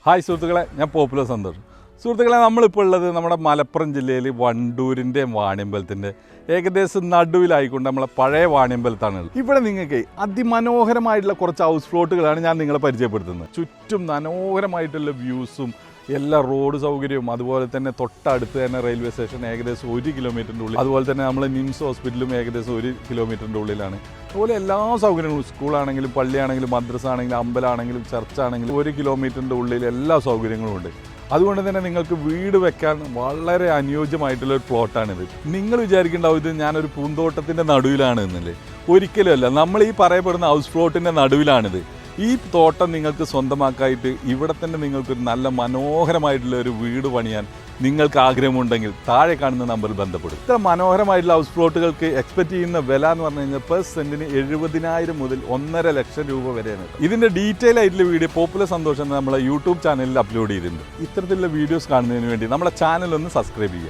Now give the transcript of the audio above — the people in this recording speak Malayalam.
ഹായ് സുഹൃത്തുക്കളെ, ഞാൻ പോപ്പുലർ സന്തോഷം. സുഹൃത്തുക്കളെ, നമ്മളിപ്പോൾ ഉള്ളത് നമ്മുടെ മലപ്പുറം ജില്ലയിൽ വണ്ടൂരിൻ്റെ വാണിയമ്പലത്തിൻ്റെ ഏകദേശം നടുവിലായിക്കൊണ്ട് നമ്മളെ പഴയ വാണിയമ്പലത്താണ്. ഇവിടെ നിങ്ങൾക്ക് അതിമനോഹരമായിട്ടുള്ള കുറച്ച് ഹൗസ് ഫ്ലോട്ടുകളാണ് ഞാൻ നിങ്ങളെ പരിചയപ്പെടുത്തുന്നത്. ചുറ്റും മനോഹരമായിട്ടുള്ള വ്യൂസും എല്ലാ റോഡ് സൗകര്യവും, അതുപോലെ തന്നെ തൊട്ടടുത്ത് തന്നെ റെയിൽവേ സ്റ്റേഷൻ ഏകദേശം 1 കിലോമീറ്ററിൻ്റെ ഉള്ളിൽ, അതുപോലെ തന്നെ നമ്മൾ നിംസ് ഹോസ്പിറ്റലും ഏകദേശം 1 കിലോമീറ്ററിൻ്റെ ഉള്ളിലാണ്. അതുപോലെ എല്ലാ സൗകര്യങ്ങളും, സ്കൂളാണെങ്കിലും പള്ളിയാണെങ്കിലും മദ്രസ ആണെങ്കിലും അമ്പലമാണെങ്കിലും ചർച്ചാണെങ്കിലും 1 കിലോമീറ്ററിൻ്റെ ഉള്ളിൽ എല്ലാ സൗകര്യങ്ങളും ഉണ്ട്. അതുകൊണ്ട് തന്നെ നിങ്ങൾക്ക് വീട് വെക്കാൻ വളരെ അനുയോജ്യമായിട്ടുള്ള ഒരു പ്ലോട്ടാണിത്. നിങ്ങൾ വിചാരിക്കേണ്ടാവും ഇത് ഞാനൊരു പൂന്തോട്ടത്തിൻ്റെ നടുവിലാണ് എന്നല്ലേ. ഒരിക്കലുമല്ല, നമ്മൾ ഈ പറയപ്പെടുന്ന ഹൗസ് പ്ലോട്ടിൻ്റെ നടുവിലാണിത്. ഈ തോട്ടം നിങ്ങൾക്ക് സ്വന്തമാക്കായിട്ട് ഇവിടെ തന്നെ നിങ്ങൾക്കൊരു നല്ല മനോഹരമായിട്ടുള്ള ഒരു വീട് പണിയാൻ നിങ്ങൾക്ക് ആഗ്രഹമുണ്ടെങ്കിൽ താഴെ കാണുന്ന നമ്പറിൽ ബന്ധപ്പെടും. ഇത്ര മനോഹരമായിട്ടുള്ള ഹൗസ് പ്ലോട്ടുകൾക്ക് എക്സ്പെക്ട് ചെയ്യുന്ന വില എന്ന് പറഞ്ഞു കഴിഞ്ഞാൽ പെർ സെന്റിന് 70,000 മുതൽ 1.5 ലക്ഷം രൂപ വരെയാണ്. ഇതിൻ്റെ ഡീറ്റെയിൽ ആയിട്ടുള്ള വീഡിയോ പോപ്പുലർ സന്തോഷം നമ്മളെ യൂട്യൂബ് ചാനലിൽ അപ്ലോഡ് ചെയ്തിട്ടുണ്ട്. ഇത്തരത്തിലുള്ള വീഡിയോസ് കാണുന്നതിന് വേണ്ടി നമ്മളെ ചാനൽ ഒന്ന് സബ്സ്ക്രൈബ് ചെയ്യുക.